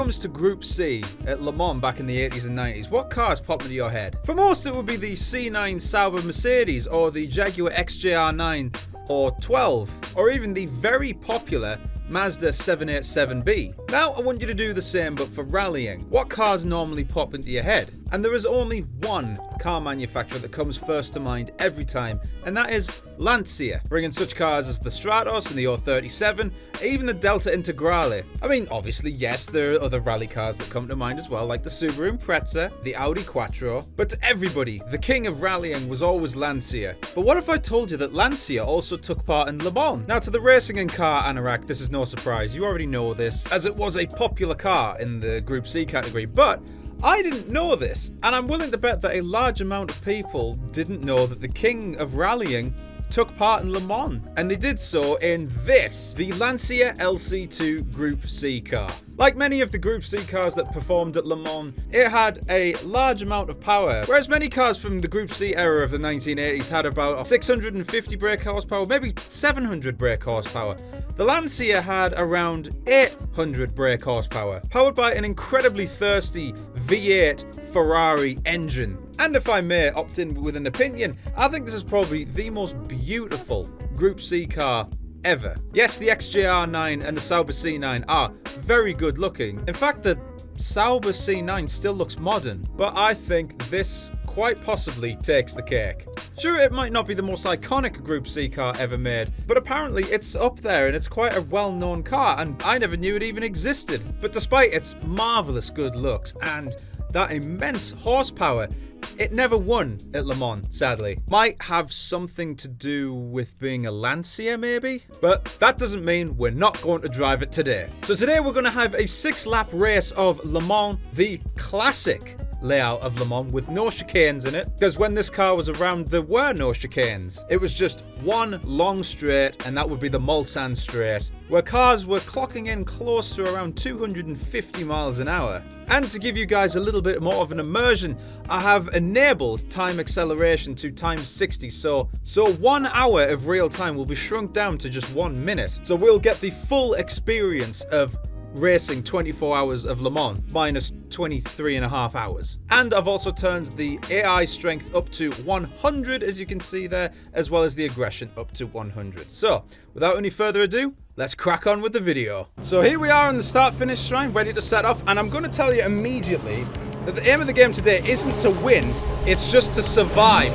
comes to Group C at Le Mans back in the 80s and 90s, what cars pop into your head? For most, it would be the C9 Sauber Mercedes or the Jaguar XJR9 or 12, or even the very popular Mazda 787B. Now I want you to do the same but for rallying. What cars normally pop into your head? And there is only one car manufacturer that comes first to mind every time, and that is LANCIA, bringing such cars as the Stratos and the 037, even the Delta Integrale. I mean, obviously, yes, there are other rally cars that come to mind as well, like the Subaru Impreza, the Audi Quattro, but to everybody, the king of rallying was always LANCIA. But what if I told you that LANCIA also took part in Le Mans? Now, to the racing and car anorak, this is no surprise. You already know this, as it was a popular car in the Group C category, but I didn't know this, and I'm willing to bet that a large amount of people didn't know that the king of rallying took part in Le Mans, and they did so in this, the LANCIA LC2 Group C car. Like many of the Group C cars that performed at Le Mans, it had a large amount of power, whereas many cars from the Group C era of the 1980s had about 650 brake horsepower, maybe 700 brake horsepower. The LANCIA had around 800 brake horsepower, powered by an incredibly thirsty V8 Ferrari engine. And if I may opt in with an opinion, I think this is probably the most beautiful Group C car ever. Yes, the XJR9 and the Sauber C9 are very good looking. In fact, the Sauber C9 still looks modern, but I think this quite possibly takes the cake. Sure, it might not be the most iconic Group C car ever made, but apparently it's up there and it's quite a well-known car, and I never knew it even existed. But despite its marvellous good looks and that immense horsepower, it never won at Le Mans, sadly. Might have something to do with being a LANCIA, maybe? But that doesn't mean we're not going to drive it today. So today we're going to have a 6-lap race of Le Mans, the classic layout of Le Mans with no chicanes in it, because when this car was around there were no chicanes. It was just one long straight, and that would be the Mulsanne straight, where cars were clocking in close to around 250 miles an hour. And to give you guys a little bit more of an immersion, I have enabled time acceleration to times 60, so 1 hour of real time will be shrunk down to just 1 minute. So we'll get the full experience of racing 24 hours of Le Mans minus 23.5 hours. And I've also turned the AI strength up to 100, as you can see there, as well as the aggression up to 100. So without any further ado, let's crack on with the video. So here we are on the start-finish shrine, ready to set off, and I'm going to tell you immediately that the aim of the game today isn't to win, it's just to survive,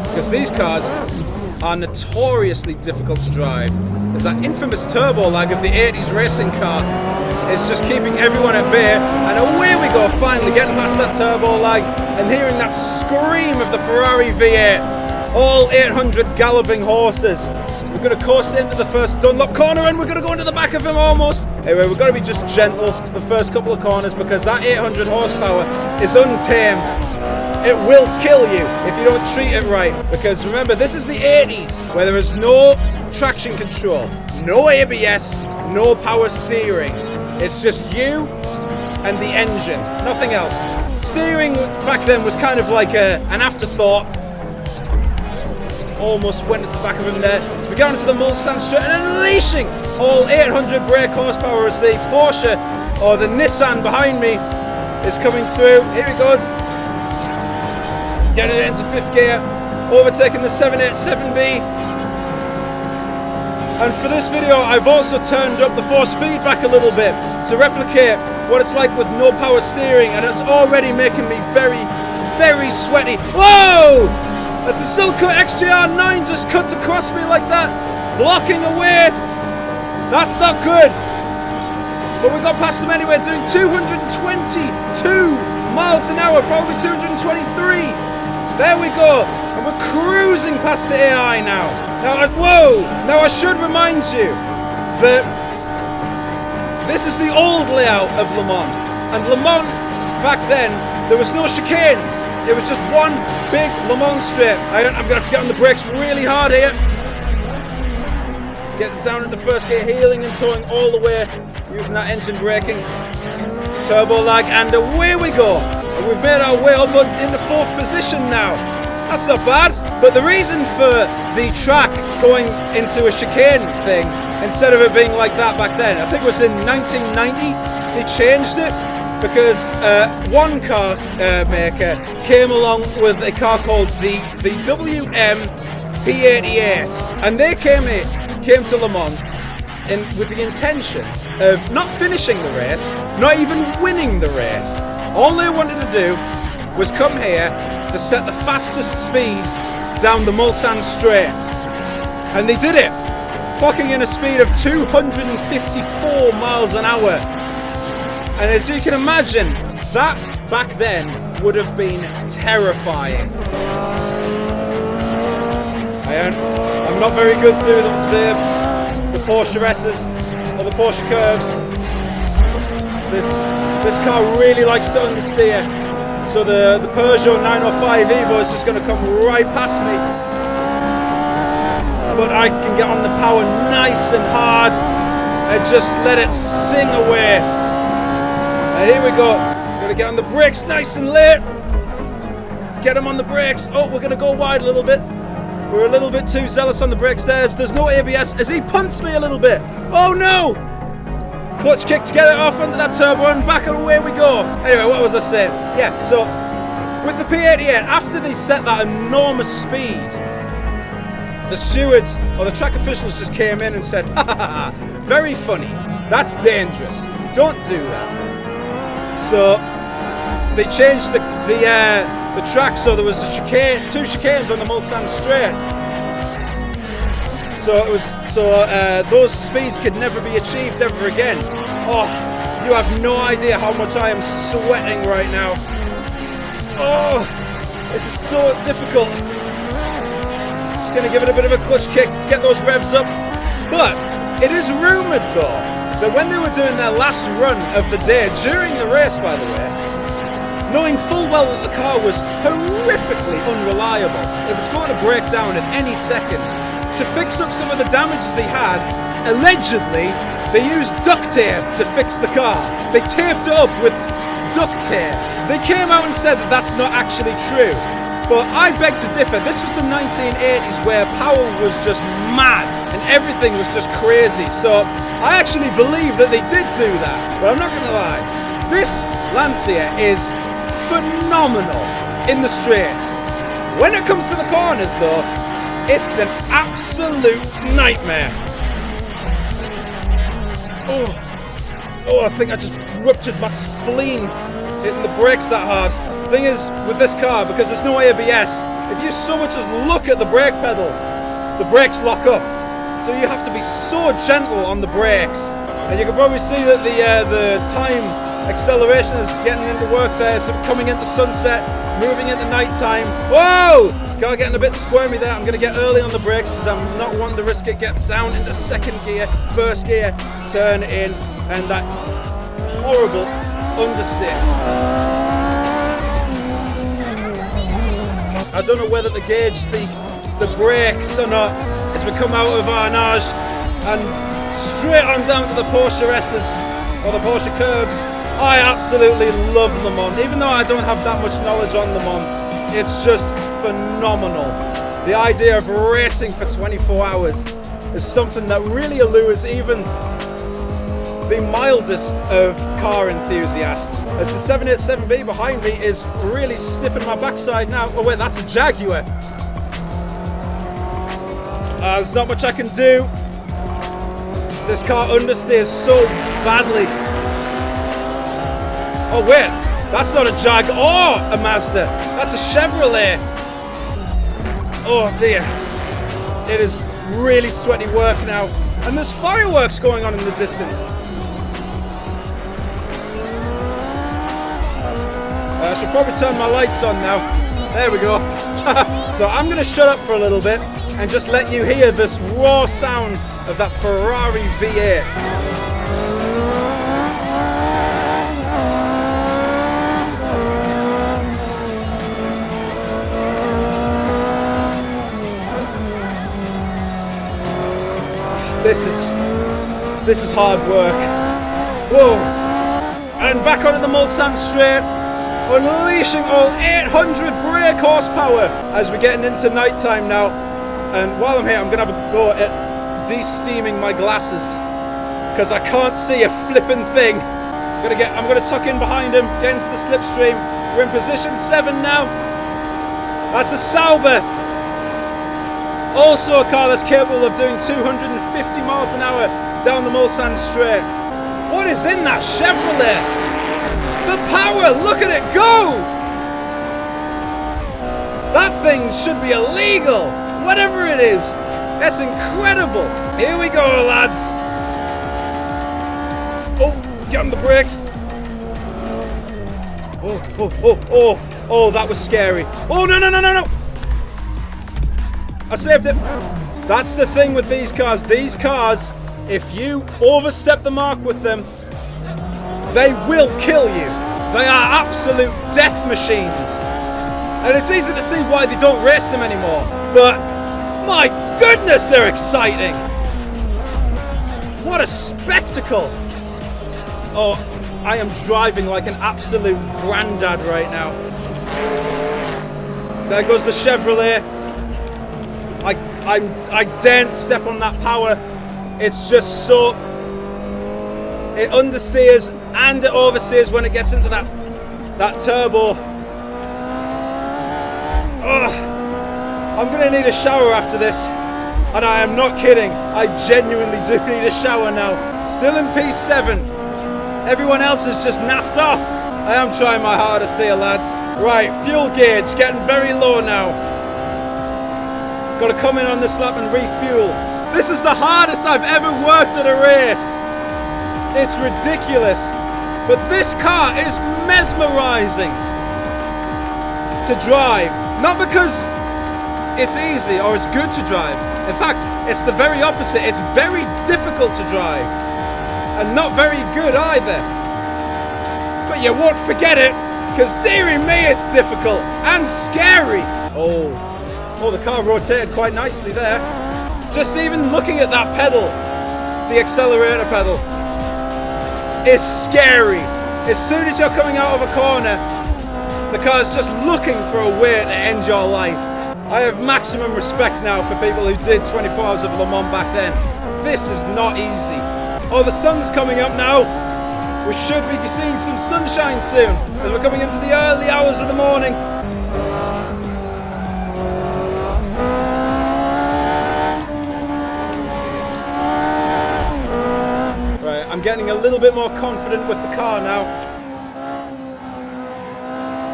because these cars are notoriously difficult to drive. There's that infamous turbo lag of the 80s racing car. It's just keeping everyone at bay, and away we go, finally getting past that turbo lag and hearing that scream of the Ferrari V8. All 800 galloping horses. We're going to coast into the first Dunlop corner, and we're going to go into the back of him almost. Anyway, we've got to be just gentle the first couple of corners, because that 800 horsepower is untamed. It will kill you if you don't treat it right, because remember, this is the 80s, where there is no traction control, no ABS, no power steering. It's just you and the engine, nothing else. Steering back then was kind of like an afterthought. Almost went into the back of him there. So we got into the Mulsanne straight and unleashing all 800 brake horsepower as the Porsche, or the Nissan behind me, is coming through. Here he goes. Getting it into 5th gear, overtaking the 787B. And for this video, I've also turned up the force feedback a little bit to replicate what it's like with no power steering, and it's already making me very, very sweaty. Whoa! As the Silco XJR9 just cuts across me like that, blocking away. That's not good. But we got past them anyway, doing 222 miles an hour, probably 223. There we go, and we're cruising past the AI now. Now I should remind you that this is the old layout of Le Mans, and Le Mans back then, there was no chicanes. It was just one big Le Mans straight. I'm going to have to get on the brakes really hard here. Get it down into first gear, heeling and towing all the way, using that engine braking, turbo lag, and away we go. And we've made our way up into 4th position now. That's not bad. But the reason for the track going into a chicane thing, instead of it being like that back then, I think it was in 1990, they changed it because one car maker came along with a car called the WM P88, and they came to Le Mans with the intention of not finishing the race, not even winning the race. All they wanted to do was come here to set the fastest speed down the Mulsanne Straight, and they did it, clocking in a speed of 254 miles an hour. And as you can imagine, that back then would have been terrifying. I'm not very good through the Porsche S's or the Porsche curves. This car really likes to understeer, so the Peugeot 905 Evo is just going to come right past me. But I can get on the power nice and hard and just let it sing away. And here we go. Gonna get on the brakes nice and late. Get him on the brakes. Oh, we're gonna go wide a little bit. We're a little bit too zealous on the brakes there. There's no ABS as he punts me a little bit. Oh no! Clutch kick to get it off under that turbo and back and away we go. Anyway, what was I saying? Yeah, so with the P88, after they set that enormous speed, the stewards or the track officials just came in and said, ha ha ha, very funny. That's dangerous. Don't do that. So they changed the track, so there was a chicane, 2 chicanes on the Mulsanne Straight. So those speeds could never be achieved ever again. Oh, you have no idea how much I am sweating right now. Oh, this is so difficult. Just gonna give it a bit of a clutch kick to get those revs up. But it is rumoured though that when they were doing their last run of the day, during the race by the way, knowing full well that the car was horrifically unreliable, it was going to break down at any second, to fix up some of the damages they had, allegedly they used duct tape to fix the car. They taped it up with duct tape. They came out and said that that's not actually true. But I beg to differ. This was the 1980s where power was just mad and everything was just crazy. So I actually believe that they did do that. But I'm not going to lie. This Lancia is phenomenal in the straights. When it comes to the corners though, it's an absolute nightmare. Oh, I think I just ruptured my spleen hitting the brakes that hard. Thing is, with this car, because there's no ABS, if you so much as look at the brake pedal, the brakes lock up. So you have to be so gentle on the brakes. And you can probably see that the time acceleration is getting into work there. It's coming into sunset, moving into night time. Whoa! Car getting a bit squirmy there. I'm going to get early on the brakes because I'm not wanting to risk it. Get down into second gear, first gear, turn in, and that horrible understeer. I don't know whether to gauge the brakes or not as we come out of Arnage and straight on down to the Porsche S's or the Porsche curves. I absolutely love Le Mans, even though I don't have that much knowledge on Le Mans. It's just phenomenal. The idea of racing for 24 hours is something that really allures even the mildest of car enthusiasts. As the 787B behind me is really sniffing my backside now. Oh wait, that's a Jaguar. There's not much I can do. This car understeers so badly. Oh wait, that's not a Jag or a Mazda. That's a Chevrolet. Oh dear. It is really sweaty work now. And there's fireworks going on in the distance. I should probably turn my lights on now. There we go. So I'm going to shut up for a little bit and just let you hear this raw sound of that Ferrari V8. This is hard work. Whoa! And back onto the Mulsanne Straight. Unleashing all 800 brake horsepower as we're getting into night time now. And while I'm here, I'm going to have a go at de-steaming my glasses because I can't see a flipping thing. I'm gonna tuck in behind him, get into the slipstream. We're in position 7 now. That's a Sauber. Also a car that's capable of doing 250 miles an hour down the Mulsanne straight. What is in that Chevrolet? The power, look at it go! That thing should be illegal, whatever it is. That's incredible. Here we go, lads. Oh, get on the brakes. Oh, that was scary. Oh, no. I saved it. That's the thing with these cars. These cars, if you overstep the mark with them, they will kill you. They are absolute death machines. And it's easy to see why they don't race them anymore. But, my goodness, they're exciting. What a spectacle. Oh, I am driving like an absolute granddad right now. There goes the Chevrolet. I daren't step on that power. It's just so... It understeers and it oversteers when it gets into that turbo. I'm going to need a shower after this. And I am not kidding. I genuinely do need a shower now. Still in P7. Everyone else has just naffed off. I am trying my hardest here, lads. Right, fuel gauge getting very low now. Got to come in on this lap and refuel. This is the hardest I've ever worked at a race. It's ridiculous. But this car is mesmerizing to drive. Not because it's easy or it's good to drive. In fact, it's the very opposite. It's very difficult to drive. And not very good either. But you won't forget it, because dearie me, it's difficult and scary. Oh, the car rotated quite nicely there. Just even looking at that pedal, the accelerator pedal, is scary. As soon as you're coming out of a corner, the car's just looking for a way to end your life. I have maximum respect now for people who did 24 Hours of Le Mans back then. This is not easy. Oh, the sun's coming up now. We should be seeing some sunshine soon as we're coming into the early hours of the morning. Right, I'm getting a little bit more confident with the car now.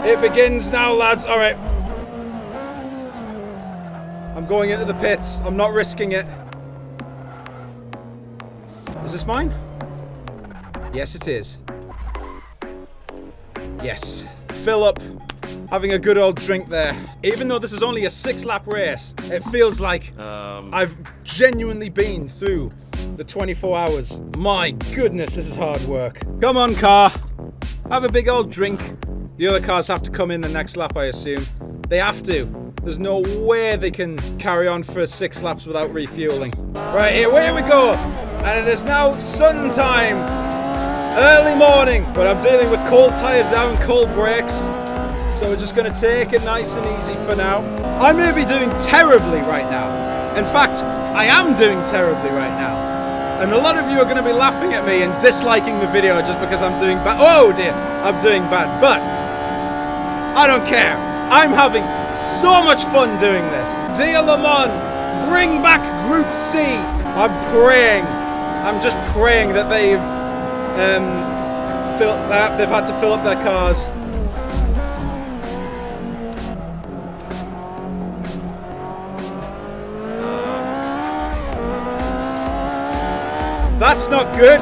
It begins now, lads. All right. I'm going into the pits. I'm not risking it. Is this mine? Yes, it is. Yes. Fill up. Having a good old drink there. Even though this is only a 6-lap race, it feels like I've genuinely been through the 24 hours. My goodness, this is hard work. Come on, car. Have a big old drink. The other cars have to come in the next lap, I assume. They have to. There's no way they can carry on for 6 laps without refueling. Right, here we go. And it is now sun time. Early morning. But I'm dealing with cold tyres now and cold brakes. So we're just going to take it nice and easy for now. I may be doing terribly right now. In fact, I am doing terribly right now. And a lot of you are going to be laughing at me and disliking the video just because I'm doing bad. Oh dear, I'm doing bad. But I don't care. I'm having so much fun doing this. Dear Le Mans, bring back Group C. I'm praying. I'm just praying that they've had to fill up their cars. That's not good.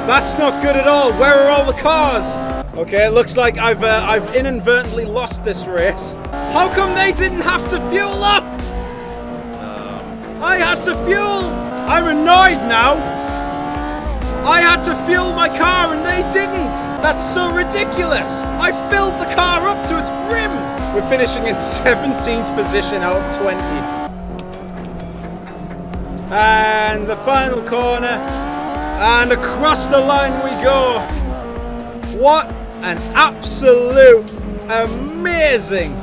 That's not good at all. Where are all the cars? Okay, it looks like I've inadvertently lost this race. How come they didn't have to fuel up? I had to fuel. I'm annoyed now. I had to fuel my car and they didn't. That's so ridiculous. I filled the car up to its brim. We're finishing in 17th position out of 20. And the final corner. And across the line we go. What an absolute amazing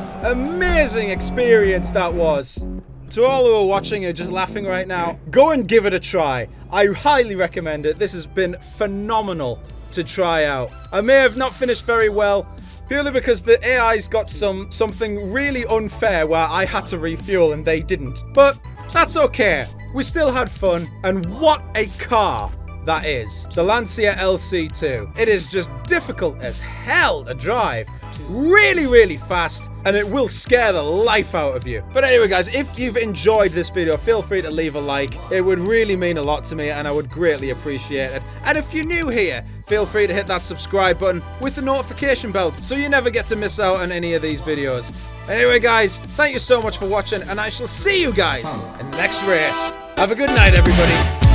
experience that was. To all who are watching or just laughing right now, go and give it a try. I highly recommend it. This has been phenomenal. to try out. I may have not finished very well, purely because the AI's got something really unfair where I had to refuel and they didn't. But that's okay. We still had fun, and what a car that is. The Lancia LC2. It is just difficult as hell to drive. Really, really fast, and it will scare the life out of you. But anyway, guys, if you've enjoyed this video, feel free to leave a like. It would really mean a lot to me, and I would greatly appreciate it. And if you're new here, feel free to hit that subscribe button with the notification bell so you never get to miss out on any of these videos. Anyway, guys, thank you so much for watching, and I shall see you guys in the next race. Have a good night, everybody.